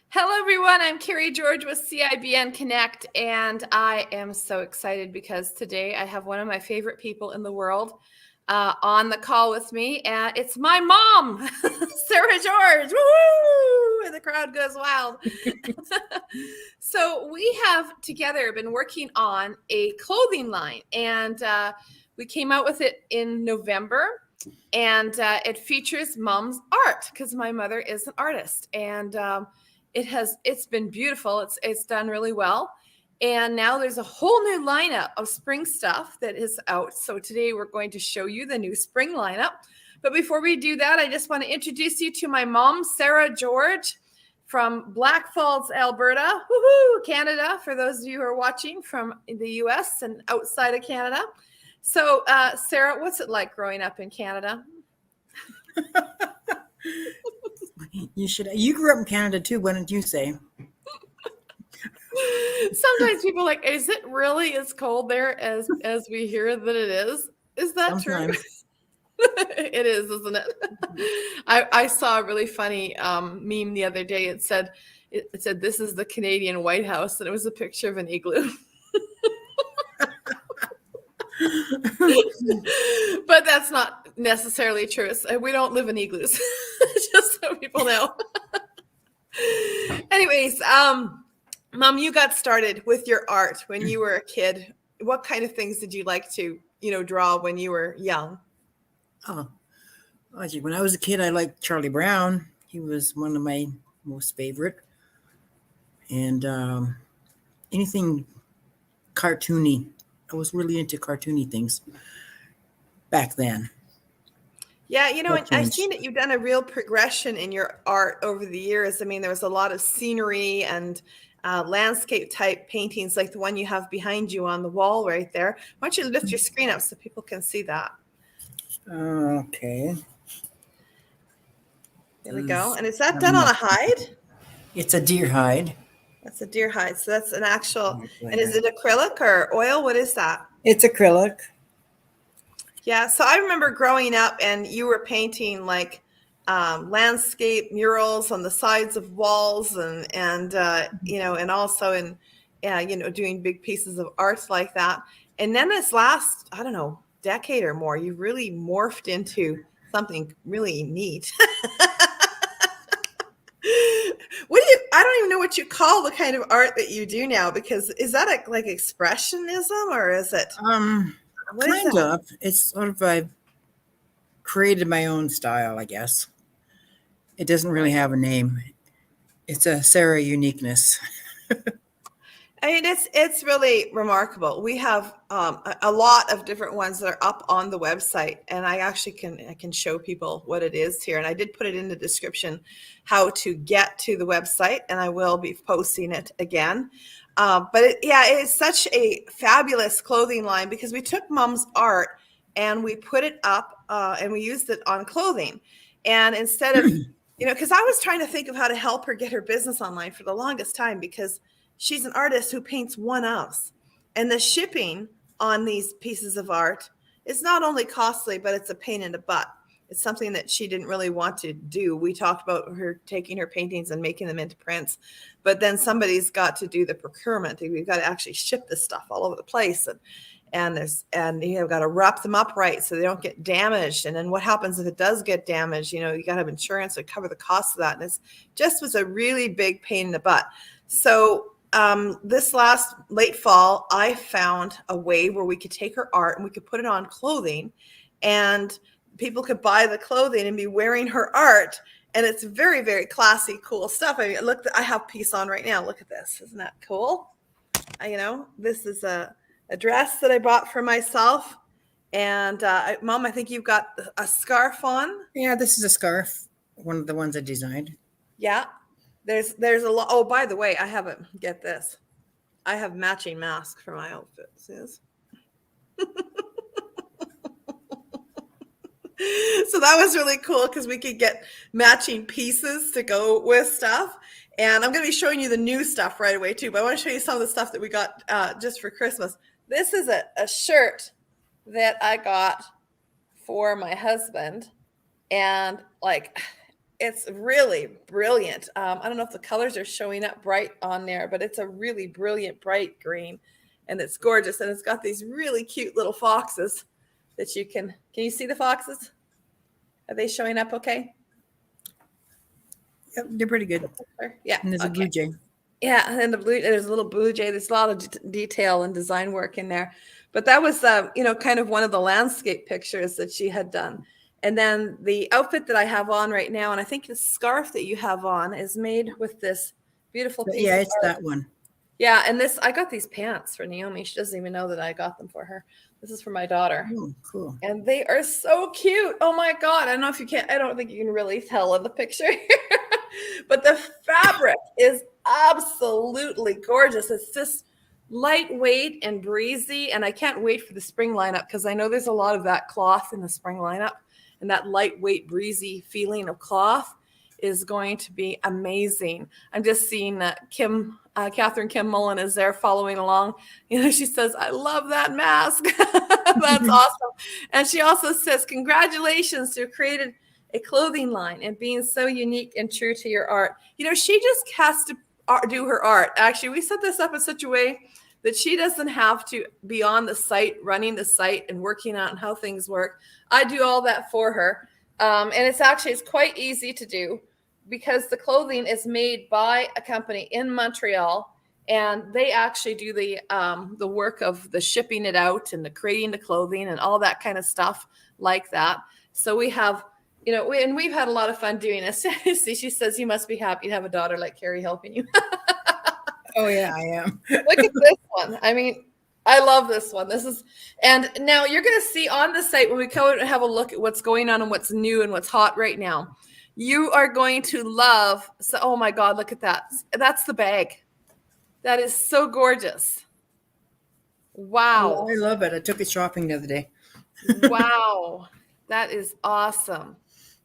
Hello, everyone. I'm Carrie George with CIBN Connect, and I am so excited because today I have one of my favorite people in the world on the call with me. It's my mom, Sarah George. Woo! And the crowd goes wild. So we have together been working on a clothing line, and we came out with it in November. And it features mom's art because my mother is an artist, and it's been beautiful. It's done really well. And now there's a whole new lineup of spring stuff that is out. So today we're going to show you the new spring lineup. But before we do that, I just want to introduce you to my mom, Sarah George from Black Falls, Alberta, woohoo, Canada, for those of you who are watching from the US and outside of Canada. So, Sarah, what's it like growing up in Canada? You grew up in Canada too, why don't you say? Sometimes people are like, is it really as cold there as we hear that it is? Is that Sometimes. true? It is, isn't it? I saw a really funny meme the other day. It said, this is the Canadian White House, and it was a picture of an igloo. But that's not necessarily true. We don't live in igloos, just so people know. Anyways, Mom, you got started with your art when you were a kid. What kind of things did you like to, draw when you were young? Oh, when I was a kid, I liked Charlie Brown. He was one of my most favorite. And anything cartoony. I was really into cartoony things back then. Yeah, I've seen that you've done a real progression in your art over the years. I mean, there was a lot of scenery and landscape type paintings like the one you have behind you on the wall right there. Why don't you lift your screen up so people can see that? Okay. There we go. And is that done on a hide? It's a deer hide. That's a deer hide. So that's an actual, and is it acrylic or oil? What is that? It's acrylic. Yeah. So I remember growing up and you were painting like landscape murals on the sides of walls and also in, doing big pieces of art like that. And then this last, I don't know, decade or more, you really morphed into something really neat. I don't even know what you call the kind of art that you do now, because is that like expressionism or is it? Kind of. It's sort of, I've created my own style, I guess. It doesn't really have a name. It's a Sarah uniqueness. I mean, it's really remarkable. We have a lot of different ones that are up on the website, and I actually can show people what it is here. And I did put it in the description how to get to the website, and I will be posting it again. But it's such a fabulous clothing line because we took Mom's art and we put it up and we used it on clothing. And instead of, because I was trying to think of how to help her get her business online for the longest time, because she's an artist who paints one-offs, and the shipping on these pieces of art is not only costly, but it's a pain in the butt. It's something that she didn't really want to do. We talked about her taking her paintings and making them into prints, but then somebody's got to do the procurement. We've got to actually ship this stuff all over the place, and you've got to wrap them up right so they don't get damaged. And then what happens if it does get damaged? You got to have insurance to cover the cost of that. And it just was a really big pain in the butt. So this last late fall, I found a way where we could take her art and we could put it on clothing, and people could buy the clothing and be wearing her art. And it's very, very classy, cool stuff. I mean, look, I have a piece on right now. Look at this. Isn't that cool? This is a dress that I bought for myself. And Mom, I think you've got a scarf on. Yeah, this is a scarf. One of the ones I designed. Yeah. There's a lot. Oh, by the way, get this. I have matching masks for my outfits. Yes. So that was really cool because we could get matching pieces to go with stuff. And I'm going to be showing you the new stuff right away too. But I want to show you some of the stuff that we got just for Christmas. This is a shirt that I got for my husband. And like, It's really brilliant. I don't know if the colors are showing up bright on there, but it's a really brilliant, bright green, and it's gorgeous. And it's got these really cute little foxes that can you see the foxes? Are they showing up okay? Yep, they're pretty good. Yeah. And there's a blue jay. Yeah, and there's a little blue jay. There's a lot of detail and design work in there. But that was, kind of one of the landscape pictures that she had done. And then the outfit that I have on right now, and I think the scarf that you have on is made with this beautiful piece. Yeah, it's that one. Yeah, and I got these pants for Naomi. She doesn't even know that I got them for her. This is for my daughter. Oh, cool. And they are so cute. Oh my God. I don't know if you can, I don't think you can really tell in the picture here, but the fabric is absolutely gorgeous. It's just lightweight and breezy. And I can't wait for the spring lineup because I know there's a lot of that cloth in the spring lineup, and that lightweight, breezy feeling of cloth is going to be amazing. I'm just seeing that Catherine Kim Mullen is there following along. She says, I love that mask. That's awesome. And she also says, congratulations to have created a clothing line and being so unique and true to your art. She just has to do her art. Actually, we set this up in such a way that she doesn't have to be on the site, running the site and working out how things work. I do all that for her. And it's quite easy to do because the clothing is made by a company in Montreal, and they actually do the work of the shipping it out and the creating the clothing and all that kind of stuff like that. So we have, and we've had a lot of fun doing this. She says, you must be happy to have a daughter like Carrie helping you. Oh yeah, I am. Look at this one. I mean, I love this one. And now you're going to see on the site when we come and have a look at what's going on and what's new and what's hot right now. You are going to love. So, oh my God, look at that. That's the bag. That is so gorgeous. Wow. Oh, I love it. I took it shopping the other day. Wow. That is awesome.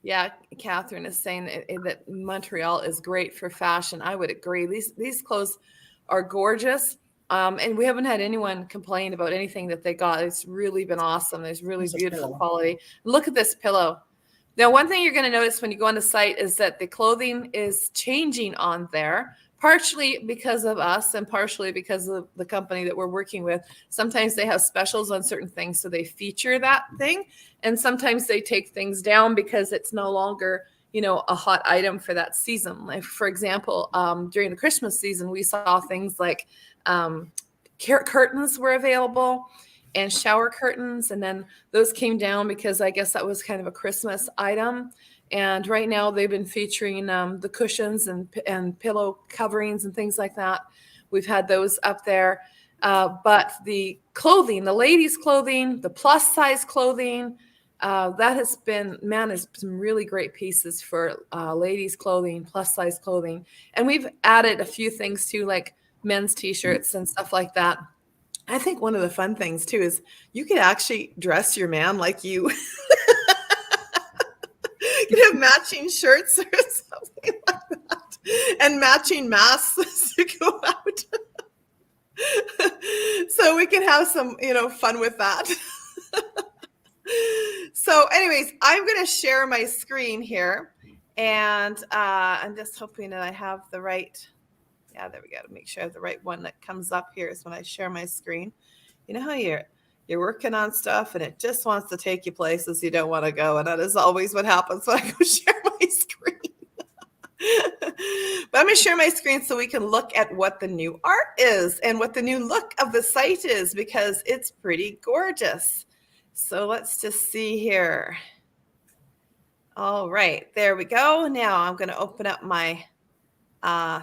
Yeah, Catherine is saying that Montreal is great for fashion. I would agree. These clothes are gorgeous. And we haven't had anyone complain about anything that they got. It's really been awesome. There's really beautiful quality. Look at this pillow. Now, one thing you're going to notice when you go on the site is that the clothing is changing on there, partially because of us and partially because of the company that we're working with. Sometimes they have specials on certain things, so they feature that thing. And sometimes they take things down because it's no longer, a hot item for that season. Like, for example, during the Christmas season, we saw things like curtains were available and shower curtains. And then those came down because I guess that was kind of a Christmas item. And right now they've been featuring the cushions and pillow coverings and things like that. We've had those up there. But the clothing, the ladies' clothing, the plus size clothing, that has been, there's some really great pieces for ladies' clothing, plus size clothing. And we've added a few things too, like men's t-shirts and stuff like that. I think one of the fun things too is you could actually dress your man like you. You have matching shirts or something like that, and matching masks to go out. So we can have some, fun with that. So anyways, I'm going to share my screen here, and I'm just hoping that I have the right. Yeah, there we go. To make sure I have the right one that comes up here is when I share my screen. You know how you're working on stuff and it just wants to take you places you don't want to go. And that is always what happens when I go share my screen. But I'm going to share my screen so we can look at what the new art is and what the new look of the site is, because it's pretty gorgeous. So let's just see here. All right, there we go. Now I'm going to open up my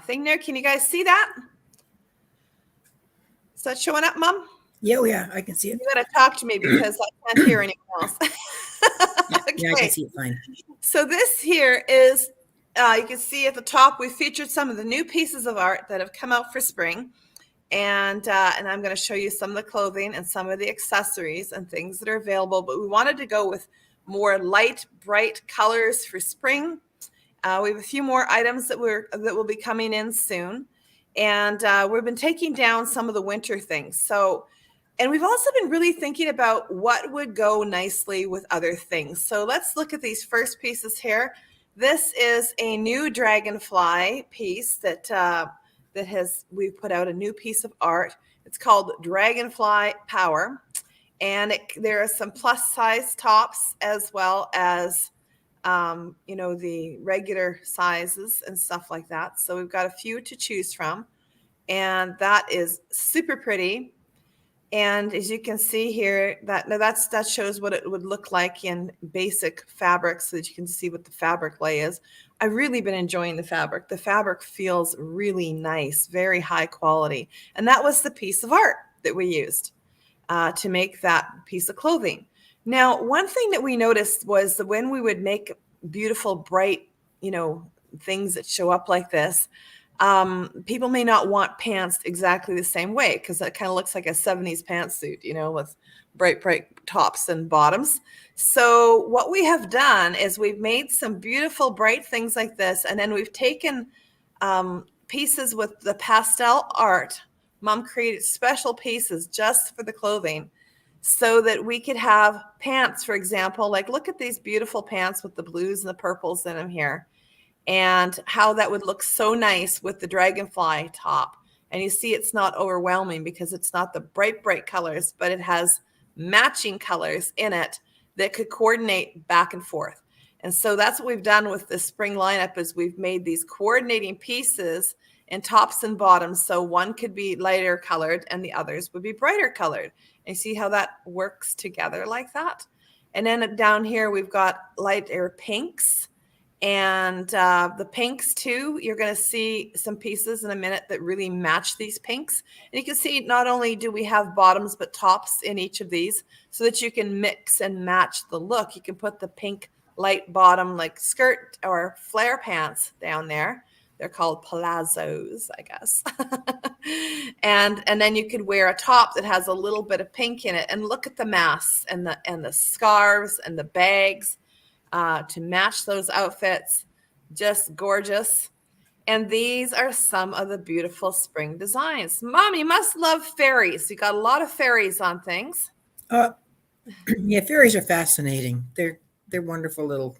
thing there. Can you guys see that? Is that showing up, Mom? Yeah, I can see it. You got to talk to me because I can't hear anyone else. Okay. Yeah, I can see it fine. So this here is, you can see at the top, we featured some of the new pieces of art that have come out for spring. And I'm going to show you some of the clothing and some of the accessories and things that are available. But we wanted to go with more light, bright colors for spring. We have a few more items that will be coming in soon. And we've been taking down some of the winter things. And we've also been really thinking about what would go nicely with other things. So let's look at these first pieces here. This is a new Dragonfly piece that we've put out a new piece of art. It's called Dragonfly Power, and there are some plus size tops as well as the regular sizes and stuff like that. So we've got a few to choose from, and that is super pretty. And as you can see here, that shows what it would look like in basic fabric, so that you can see what the fabric lay is. I've really been enjoying the fabric. The fabric feels really nice, very high quality. And that was the piece of art that we used to make that piece of clothing. Now, one thing that we noticed was that when we would make beautiful, bright, things that show up like this, people may not want pants exactly the same way, because that kind of looks like a 70s pantsuit, with bright, bright tops and bottoms. So what we have done is we've made some beautiful, bright things like this, and then we've taken pieces with the pastel art. Mom created special pieces just for the clothing, so that we could have pants, for example, like look at these beautiful pants with the blues and the purples in them here, and how that would look so nice with the dragonfly top. And you see it's not overwhelming because it's not the bright, bright colors, but it has matching colors in it that could coordinate back and forth. And so that's what we've done with the spring lineup, is we've made these coordinating pieces in tops and bottoms. So one could be lighter colored and the others would be brighter colored. And you see how that works together like that. And then down here, we've got lighter pinks. And the pinks too, you're going to see some pieces in a minute that really match these pinks. And you can see not only do we have bottoms, but tops in each of these, so that you can mix and match the look. You can put the pink light bottom like skirt or flare pants down there. They're called palazzos, I guess. and then you could wear a top that has a little bit of pink in it. And look at the masks and the scarves and the bags. To match those outfits. Just gorgeous. And these are some of the beautiful spring designs. Mom, you must love fairies. You got a lot of fairies on things. Yeah, fairies are fascinating. They're wonderful little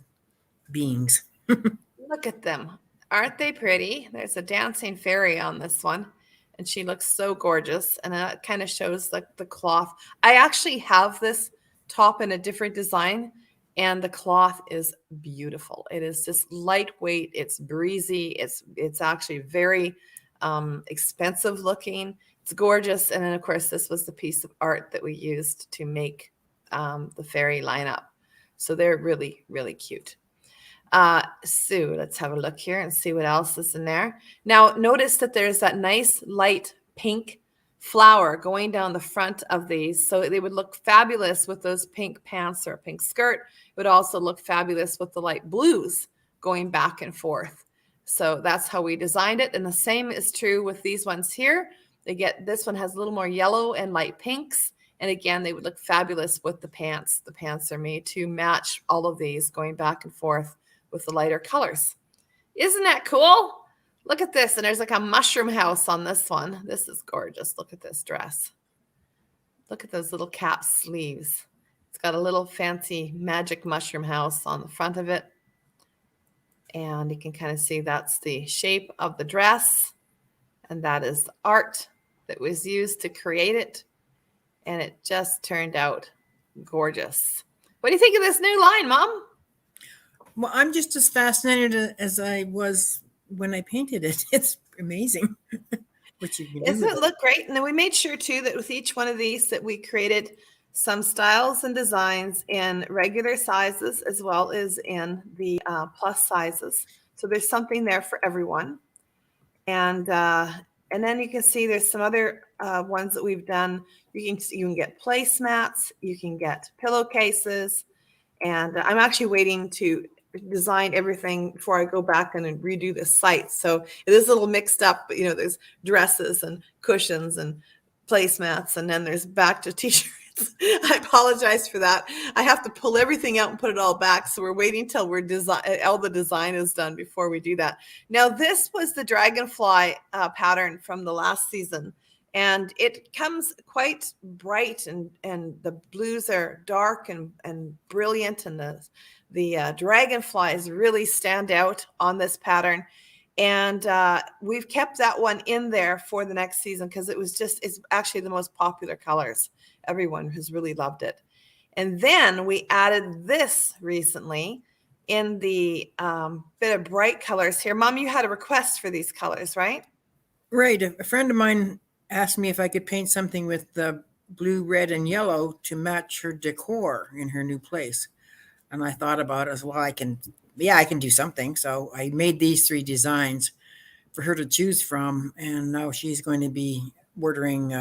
beings. Look at them. Aren't they pretty? There's a dancing fairy on this one, and she looks so gorgeous. And that kind of shows like the cloth. I actually have this top in a different design, and the cloth is beautiful. It is just lightweight. It's breezy. It's actually very expensive looking. It's gorgeous. And then, of course, this was the piece of art that we used to make the fairy lineup. So they're really, really cute. So let's have a look here and see what else is in there. Now, notice that there's that nice light pink flower going down the front of these. So they would look fabulous with those pink pants or a pink skirt. It would also look fabulous with the light blues going back and forth. So that's how we designed it. And the same is true with these ones here. This one has a little more yellow and light pinks. And again, they would look fabulous with the pants. The pants are made to match all of these going back and forth with the lighter colors. Isn't that cool? Look at this. And there's like a mushroom house on this one. This is gorgeous. Look at this dress. Look at those little cap sleeves. It's got a little fancy magic mushroom house on the front of it. And you can kind of see that's the shape of the dress. And that is the art that was used to create it. And it just turned out gorgeous. What do you think of this new line, Mom? Well, I'm just as fascinated as I was when I painted it. It's amazing what you can do. Doesn't it look great? And then we made sure too that with each one of these that we created some styles and designs in regular sizes as well as in the plus sizes. So there's something there for everyone. And then you can see there's some other ones that we've done. You can get placemats, you can get pillowcases, and I'm actually waiting to design everything before I go back and redo the site. So it is a little mixed up, but there's dresses and cushions and placemats, and then there's back to t-shirts. I apologize for that. I have to pull everything out and put it all back. So we're waiting till all the design is done before we do that. Now, this was the Dragonfly pattern from the last season. And it comes quite bright, and the blues are dark and brilliant, and dragonflies really stand out on this pattern. And we've kept that one in there for the next season because it's actually the most popular colors. Everyone has really loved it. And then we added this recently in the bit of bright colors here. Mom, you had a request for these colors, right? Right. A friend of mine asked me if I could paint something with the blue, red, and yellow to match her decor in her new place. And I thought about it as well. I can do something. So I made these 3 designs for her to choose from. And now she's going to be ordering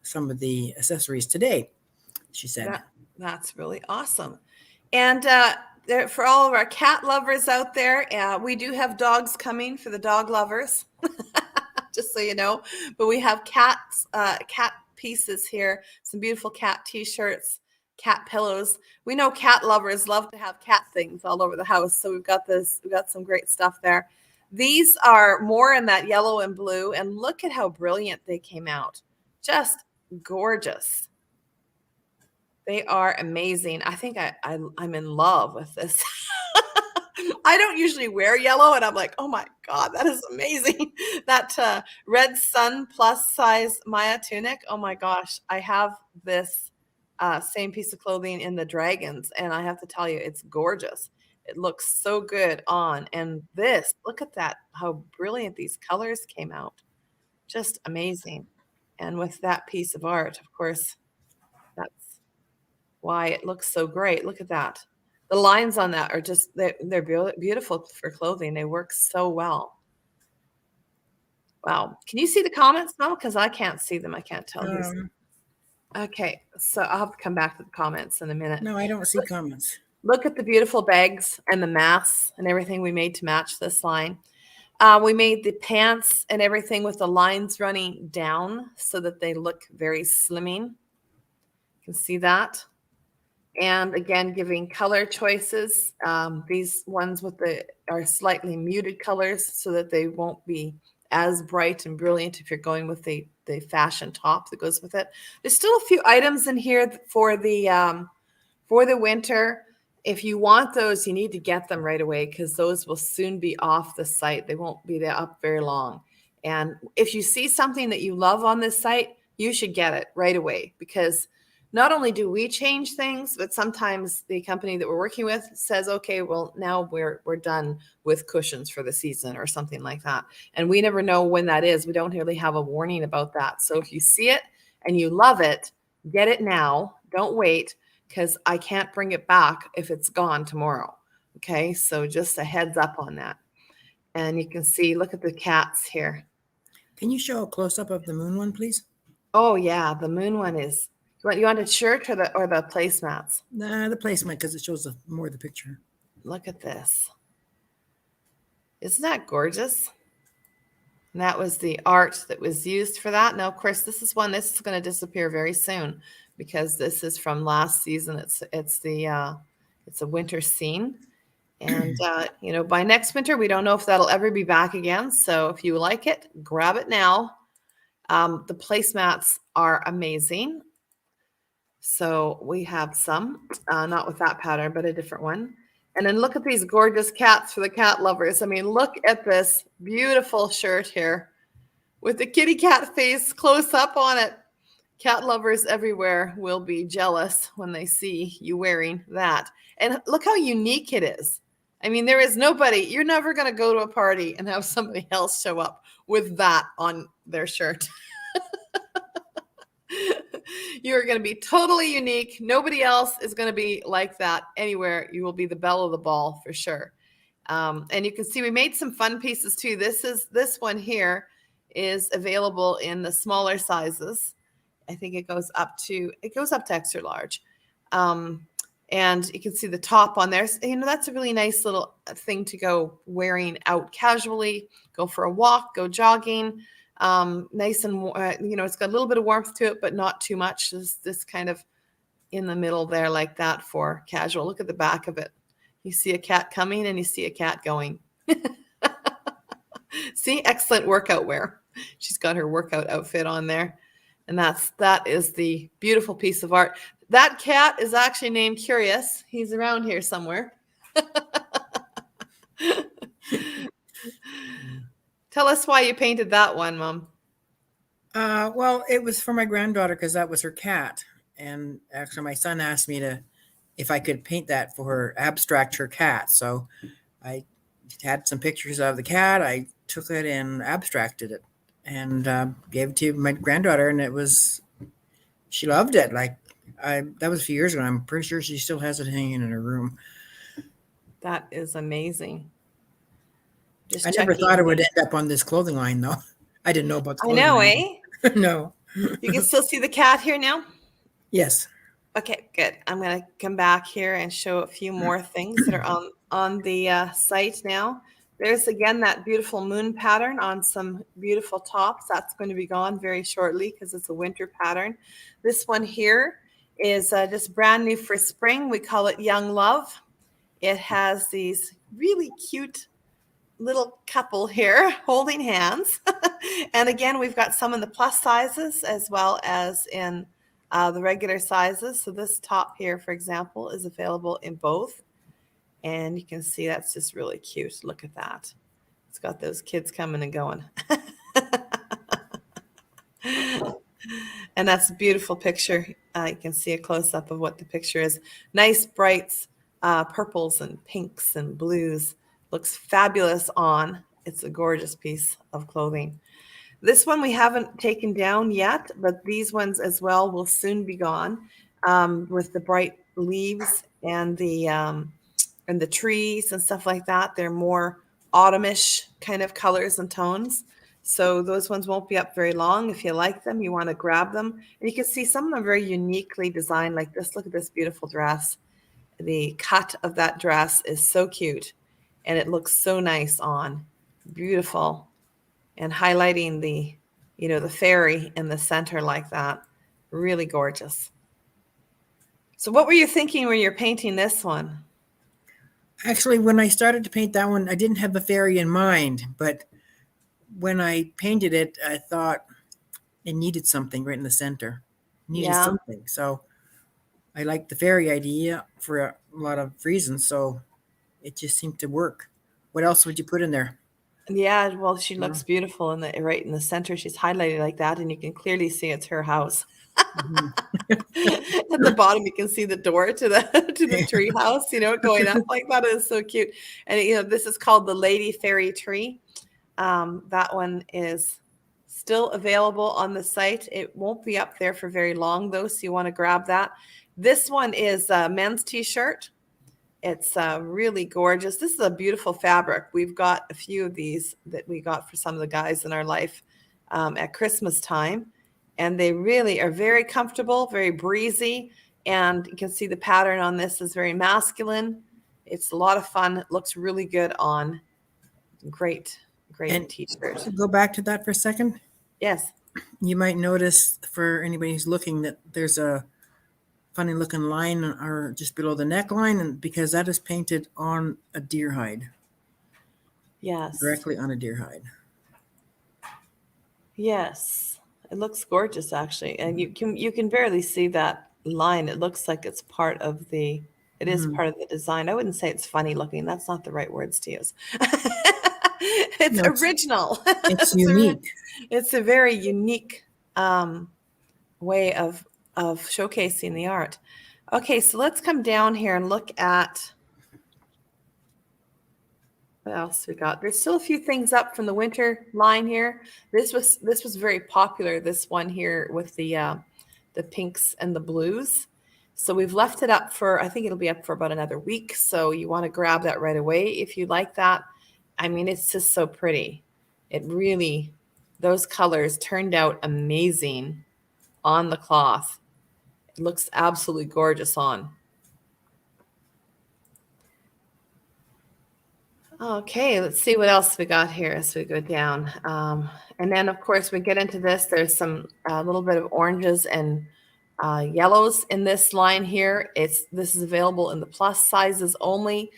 some of the accessories today, she said. That's really awesome. And for all of our cat lovers out there, we do have dogs coming for the dog lovers, just so you know. But we have cat pieces here, some beautiful cat t-shirts, cat pillows. We know cat lovers love to have cat things all over the house. So we've got some great stuff there. These are more in that yellow and blue, and look at how brilliant they came out. Just gorgeous. They are amazing. I think I'm in love with this. I don't usually wear yellow, and I'm like, oh my God, that is amazing. That Red Sun plus size Maya tunic. Oh my gosh, I have this same piece of clothing in the dragons, and I have to tell you, it's gorgeous. It looks so good on. And this, look at that, how brilliant these colors came out. Just amazing. And with that piece of art, of course, that's why it looks so great. Look at that. The lines on that are just, they're beautiful for clothing. They work so well. Wow. Can you see the comments now? Because I can't see them. I can't tell who's. Okay. So I'll have to come back to the comments in a minute. No, I don't see comments. Look at the beautiful bags and the masks and everything we made to match this line. We made the pants and everything with the lines running down so that they look very slimming. You can see that. And again, giving color choices. These ones are slightly muted colors so that they won't be as bright and brilliant if you're going with the fashion top that goes with it. There's still a few items in here for the winter. If you want those, you need to get them right away because those will soon be off the site. They won't be there up very long. And if you see something that you love on this site, you should get it right away because not only do we change things, but sometimes the company that we're working with says, okay, well, now we're done with cushions for the season or something like that. And we never know when that is. We don't really have a warning about that. So if you see it and you love it, get it now. Don't wait because I can't bring it back if it's gone tomorrow. Okay, so just a heads up on that. And you can see, look at the cats here. Can you show a close-up of the moon one, please? Oh, yeah, the moon one is. You want a shirt or the placemats? Nah, the placemat because it shows more of the picture. Look at this. Isn't that gorgeous? And that was the art that was used for that. Now, of course, this is going to disappear very soon because this is from last season. It's a winter scene. And, by next winter, we don't know if that'll ever be back again. So if you like it, grab it now. The placemats are amazing. So we have some, not with that pattern, but a different one. And then look at these gorgeous cats for the cat lovers. I mean, look at this beautiful shirt here with the kitty cat face close up on it. Cat lovers everywhere will be jealous when they see you wearing that. And look how unique it is. I mean, there is nobody, you're never going to go to a party and have somebody else show up with that on their shirt. You're going to be totally unique. Nobody else is going to be like that anywhere. You will be the belle of the ball for sure. And you can see we made some fun pieces too. This one here is available in the smaller sizes. I think it goes up to extra large. And you can see the top on there. That's a really nice little thing to go wearing out casually, go for a walk, go jogging. Nice and, it's got a little bit of warmth to it, but not too much. This kind of in the middle there like that for casual. Look at the back of it. You see a cat coming and you see a cat going. See, excellent workout wear. She's got her workout outfit on there. And that is the beautiful piece of art. That cat is actually named Curious. He's around here somewhere. Tell us why you painted that one, Mom. Well, it was for my granddaughter because that was her cat. And actually, my son asked me if I could paint that for her, abstract her cat. So I had some pictures of the cat. I took it and abstracted it and gave it to my granddaughter, and she loved it. That was a few years ago. I'm pretty sure she still has it hanging in her room. That is amazing. Just I never checking. thought it would end up on this clothing line, though. I didn't know about the I clothing know, line. eh? No. You can still see the cat here now? Yes. Okay, good. I'm going to come back here and show a few more things that are on the site now. There's again that beautiful moon pattern on some beautiful tops. That's going to be gone very shortly because it's a winter pattern. This one here is just brand new for spring. We call it Young Love. It has these really cute little couple here holding hands. And again, we've got some in the plus sizes as well as in the regular sizes. So this top here, for example, is available in both. And you can see that's just really cute. Look at that. It's got those kids coming and going. And that's a beautiful picture. You can see a close-up of what the picture is. Nice brights, purples and pinks and blues. Looks fabulous on. It's a gorgeous piece of clothing. This one we haven't taken down yet, but these ones as well will soon be gone with the bright leaves and the trees and stuff like that. They're more autumnish kind of colors and tones. So those ones won't be up very long. If you like them, you want to grab them. And you can see some of them very uniquely designed like this. Look at this beautiful dress. The cut of that dress is so cute and it looks so nice on. Beautiful. And highlighting the fairy in the center like that. Really gorgeous. So what were you thinking when you're painting this one? Actually, when I started to paint that one, I didn't have the fairy in mind, but when I painted it, I thought it needed something right in the center. It needed Yeah. something. So I liked the fairy idea for a lot of reasons. So it just seemed to work. What else would you put in there? Yeah, well, she looks beautiful right in the center. She's highlighted like that, and you can clearly see it's her house. Mhm. At the bottom, you can see the door to the tree house, going up like that is so cute. And this is called the Lady Fairy Tree. That one is still available on the site. It won't be up there for very long though, so you want to grab that. This one is a men's t-shirt. It's really gorgeous. This is a beautiful fabric. We've got a few of these that we got for some of the guys in our life at Christmas time. And they really are very comfortable, very breezy. And you can see the pattern on this is very masculine. It's a lot of fun. It looks really good on. Great And t-shirt. go back to that for a second. Yes. You might notice for anybody who's looking that there's a funny looking line or just below the neckline, and because that is painted on a deer hide. Yes. Directly on a deer hide. Yes. It looks gorgeous actually. And you can barely see that line. It looks like it's part of the part of the design. I wouldn't say it's funny looking. That's not the right words to use. It's No, original. It's unique. It's a very unique way of showcasing the art. Okay, so let's come down here and look at what else we got. There's still a few things up from the winter line here. This was very popular. This one here with the pinks and the blues. So we've left it up for, I think it'll be up for about another week. So you want to grab that right away if you like that. I mean, it's just so pretty. It really, those colors turned out amazing on the cloth. It looks absolutely gorgeous on. Okay, let's see what else we got here as we go down. And then, of course, we get into this. There's some a little bit of oranges and yellows in this line here. This is available in the plus sizes only.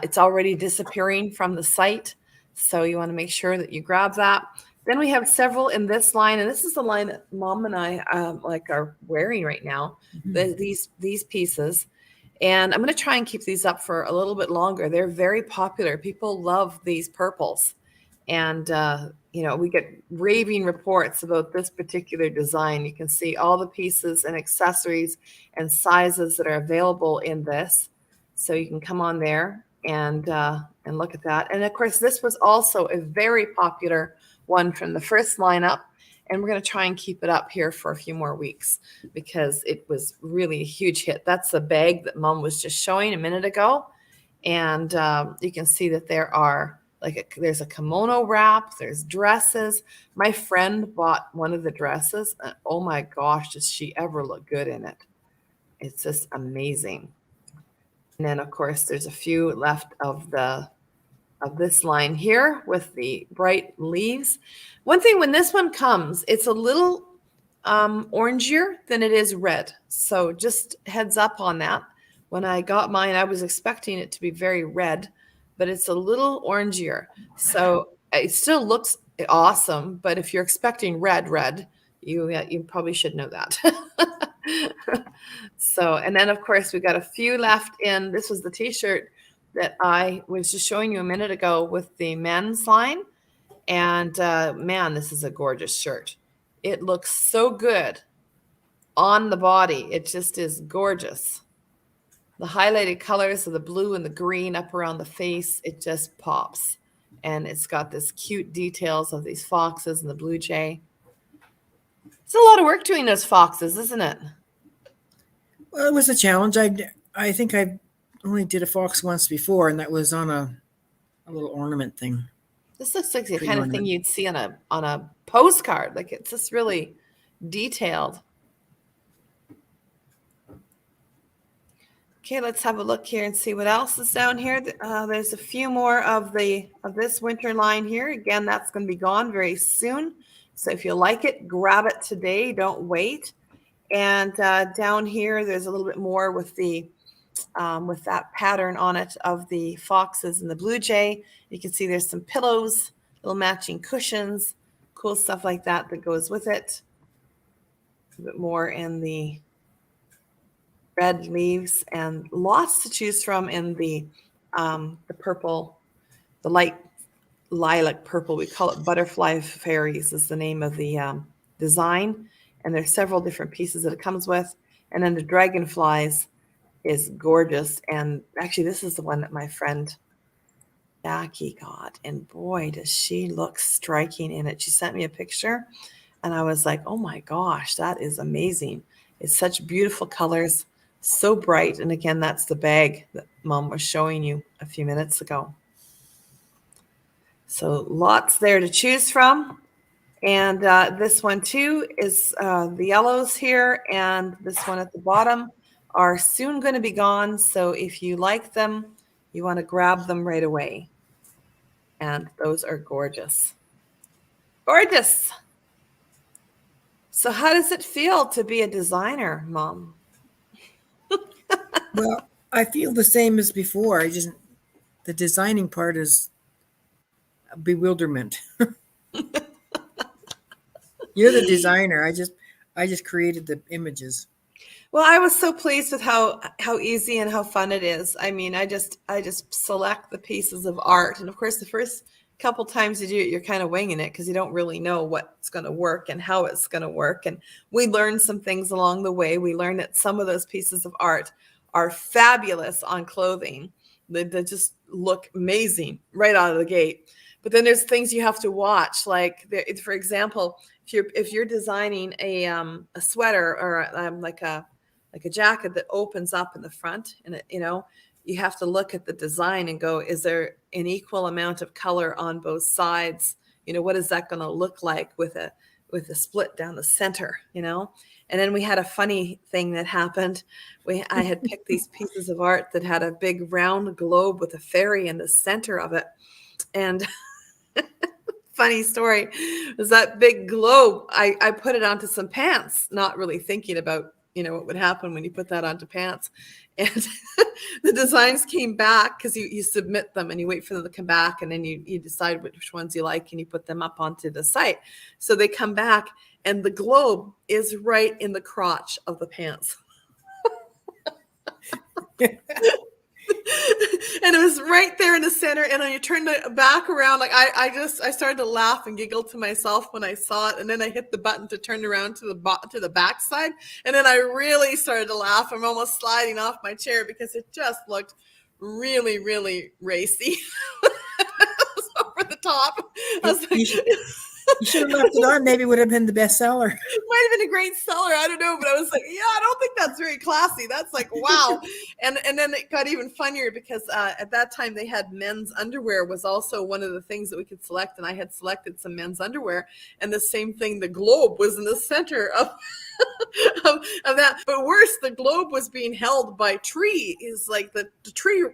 It's already disappearing from the site, so you want to make sure that you grab that. Then we have several in this line, and this is the line that Mom and I are wearing right now. Mhm. These pieces. And I'm going to try and keep these up for a little bit longer. They're very popular. People love these purples. And, we get raving reports about this particular design. You can see all the pieces and accessories and sizes that are available in this. So you can come on there and look at that. And of course, this was also a very popular one from the first lineup. And we're going to try and keep it up here for a few more weeks because it was really a huge hit. That's the bag that Mom was just showing a minute ago. And you can see that there are there's a kimono wrap, there's dresses. My friend bought one of the dresses. And oh my gosh, does she ever look good in it? It's just amazing. And then of course there's a few left of this line here with the bright leaves. One thing, when this one comes, it's a little orangier than it is red. So just heads up on that. When I got mine, I was expecting it to be very red, but it's a little orangier. So it still looks awesome. But if you're expecting red, you probably should know that. So, and then of course we got a few left in. This was the t-shirt that I was just showing you a minute ago with the men's line. And man, this is a gorgeous shirt. It looks so good on the body. It just is gorgeous. The highlighted colors of the blue and the green up around the face, it just pops. And it's got this cute details of these foxes and the blue jay. It's a lot of work doing those foxes, isn't it? Well, it was a challenge. I think I only did a fox once before, and that was on a little ornament thing. This looks like the kind of thing you'd see on a postcard. Like, it's just really detailed. Okay, let's have a look here and see what else is down here. There's a few more of this winter line here. Again, that's going to be gone very soon. So if you like it, grab it today. Don't wait. And down here, there's a little bit more with with that pattern on it of the foxes and the blue jay. You can see there's some pillows, little matching cushions, cool stuff like that goes with it. A bit more in the red leaves, and lots to choose from in the purple, the light lilac purple. We call it Butterfly Fairies is the name of the design. And there's several different pieces that it comes with. And then the dragonflies is gorgeous. And actually, this is the one that my friend Jackie got. And boy, does she look striking in it. She sent me a picture and I was like, oh my gosh, that is amazing. It's such beautiful colors, so bright. And again, that's the bag that Mom was showing you a few minutes ago. So lots there to choose from. And this one too is the yellows here, and this one at the bottom are soon going to be gone. So if you like them, you want to grab them right away. And those are gorgeous. Gorgeous. So how does it feel to be a designer, Mom? Well, I feel the same as before. The designing part is a bewilderment. You're the designer. I just created the images. Well, I was so pleased with how easy and how fun it is. I mean, I just select the pieces of art, and of course, the first couple times you do it, you're kind of winging it because you don't really know what's going to work and how it's going to work. And we learned some things along the way. We learned that some of those pieces of art are fabulous on clothing. They just look amazing right out of the gate. But then there's things you have to watch, like for example, if you're designing a sweater or like a jacket that opens up in the front, and it, you have to look at the design and go, is there an equal amount of color on both sides? What is that going to look like with a split down the center? And then we had a funny thing that happened. I had picked these pieces of art that had a big round globe with a fairy in the center of it, and funny story was that big globe. I put it onto some pants, not really thinking about, what would happen when you put that onto pants. And the designs came back because you submit them and you wait for them to come back. And then you decide which ones you like and you put them up onto the site. So they come back and the globe is right in the crotch of the pants. And it was right there in the center. And then you turned it back around. Like I started to laugh and giggle to myself when I saw it. And then I hit the button to turn around to the back side. And then I really started to laugh. I'm almost sliding off my chair because it just looked really, really racy. It was over the top. I was like, You should have left it on. Maybe it would have been the bestseller. it might have been a great seller. I don't know, but I was like, yeah, I don't think that's very classy. That's like, wow. And then it got even funnier because at that time they had men's underwear was also one of the things that we could select. And I had selected some men's underwear, and the same thing, the globe was in the center of of that. But worse, the globe was being held by trees, like the tree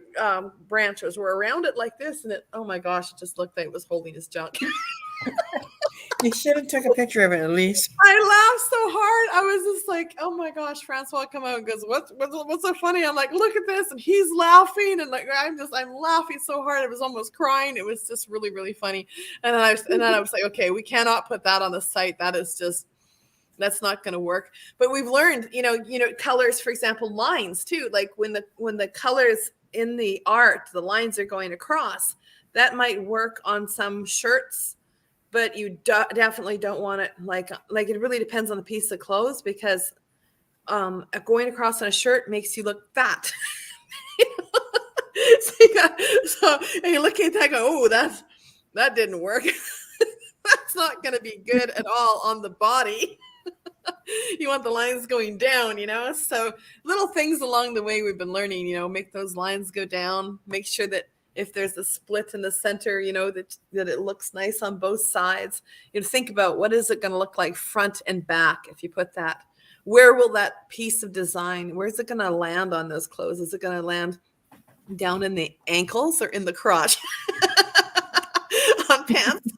branches were around it like this. And it, oh my gosh, it just looked like it was holding his junk. You should have took a picture of it at least. I laughed so hard. I was just like, oh my gosh, Francois come out and goes, what's so funny? I'm like, look at this. And he's laughing. And like, I'm laughing so hard. I was almost crying. It was just really, really funny. And then I was like, okay, we cannot put that on the site. That's not going to work. But we've learned, colors, for example, lines too. Like when the colors in the art, the lines are going across, that might work on some shirts. But you definitely don't want it like it really depends on the piece of clothes, because going across on a shirt makes you look fat. So and you're looking at that, go, oh, that didn't work. That's not going to be good at all on the body. You want the lines going down, So little things along the way we've been learning, make those lines go down, make sure that if there's a split in the center, that it looks nice on both sides. Think about what is it going to look like front and back if you put that. Where will that piece of design, where's it going to land on those clothes? Is it going to land down in the ankles or in the crotch on pants?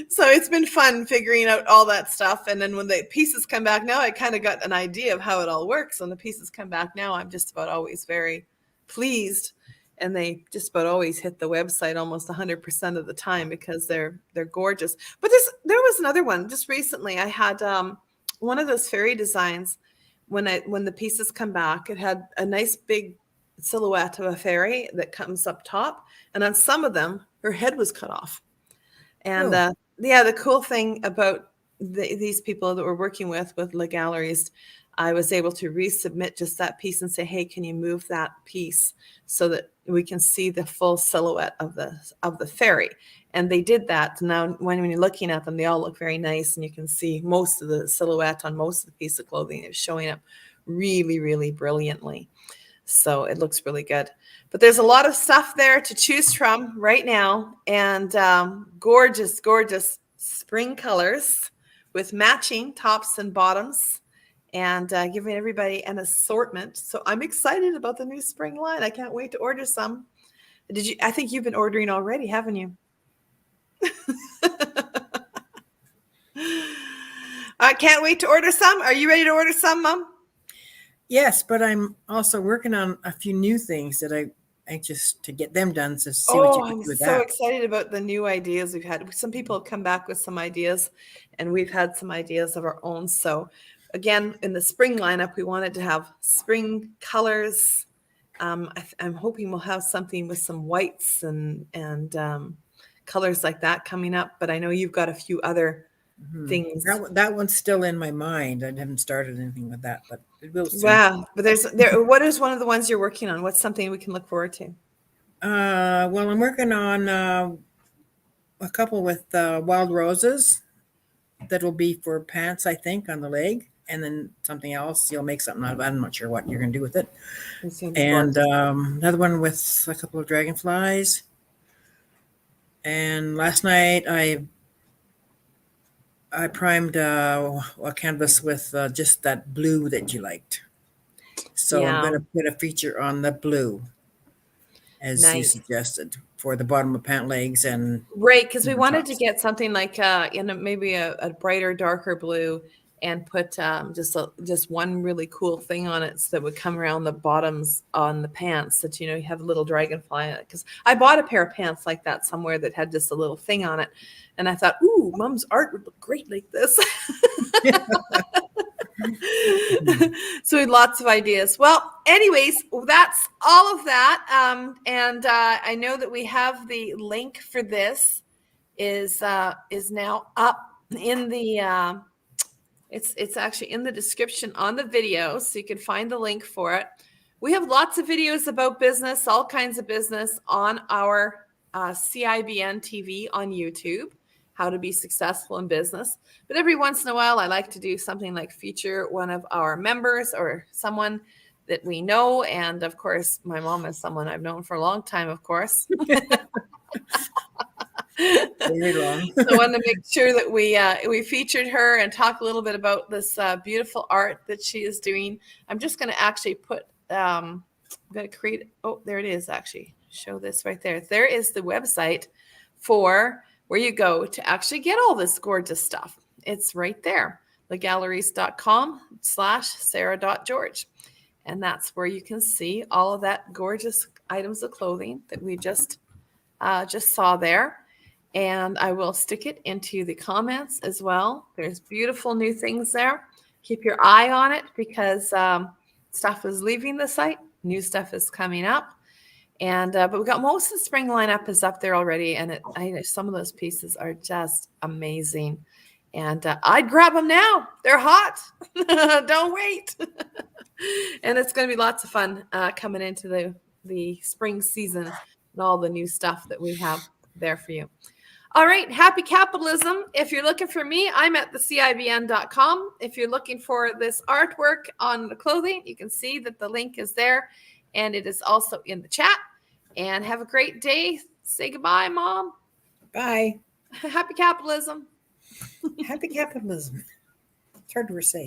So it's been fun figuring out all that stuff. And then when the pieces come back now, I kind of got an idea of how it all works. When the pieces come back now, I'm just about always very pleased, and they just about always hit the website almost 100% of the time because they're gorgeous. But there was another one just recently. I had one of those fairy designs. When the pieces come back, it had a nice big silhouette of a fairy that comes up top, and on some of them her head was cut off. And the cool thing about these people that we're working with the galleries, I was able to resubmit just that piece and say, hey, can you move that piece so that we can see the full silhouette of the fairy? And they did that. Now, when you're looking at them, they all look very nice, and you can see most of the silhouette on most of the piece of clothing is showing up really, really brilliantly. So it looks really good. But there's a lot of stuff there to choose from right now, and gorgeous, gorgeous spring colors with matching tops and bottoms, and giving everybody an assortment. So I'm excited about the new spring line. I can't wait to order some. I think you've been ordering already, haven't you? I can't wait to order some. Are you ready to order some, Mom? Yes, but I'm also working on a few new things that I'm anxious to get them done. So see what you can do with that. I'm so excited about the new ideas we've had. Some people have come back with some ideas, and we've had some ideas of our own. So again, in the spring lineup, we wanted to have spring colors. I'm hoping we'll have something with some whites and colors like that coming up. But I know you've got a few other things. That one's still in my mind. I haven't started anything with that, but it will soon. Wow. But what is one of the ones you're working on? What's something we can look forward to? Well, I'm working on a couple with wild roses that will be for pants, I think, on the leg, and then something else. You'll make something out of it. I'm not sure what you're going to do with it. And another one with a couple of dragonflies. And last night I primed a canvas with just that blue that you liked. So I'm going to put a feature on the blue, as you suggested, for the bottom of pant legs. And right, because we wanted to get something like maybe a brighter, darker blue, and put just one really cool thing on it so that would come around the bottoms on the pants, that you have a little dragonfly on it. Because I bought a pair of pants like that somewhere that had just a little thing on it, and I thought, ooh, Mom's art would look great like this. So we had lots of ideas. Well, anyways, that's all of that. And I know that we have the link for this is now up in the it's actually in the description on the video, so you can find the link for it. We have lots of videos about business, all kinds of business on our CIBN TV on YouTube, how to be successful in business. But every once in a while, I like to do something like feature one of our members or someone that we know. And of course, my mom is someone I've known for a long time, of course. Very long. So I wanted to make sure that we featured her and talk a little bit about this beautiful art that she is doing. I'm just going to actually put, I'm going to create, oh, there it is actually. Show this right there. There is the website for where you go to actually get all this gorgeous stuff. It's right there, thegalleries.com/sarah.george. And that's where you can see all of that gorgeous items of clothing that we just saw there. And I will stick it into the comments as well. There's beautiful new things there. Keep your eye on it because stuff is leaving the site. New stuff is coming up. And but we got most of the spring lineup is up there already. And I know some of those pieces are just amazing. And I'd grab them now. They're hot. Don't wait. And it's going to be lots of fun coming into the spring season and all the new stuff that we have there for you. All right, happy capitalism. If you're looking for me, I'm at thecibn.com. If you're looking for this artwork on the clothing, you can see that the link is there, and it is also in the chat. And have a great day. Say goodbye, Mom. Bye. Happy capitalism. Happy capitalism. It's hard to say.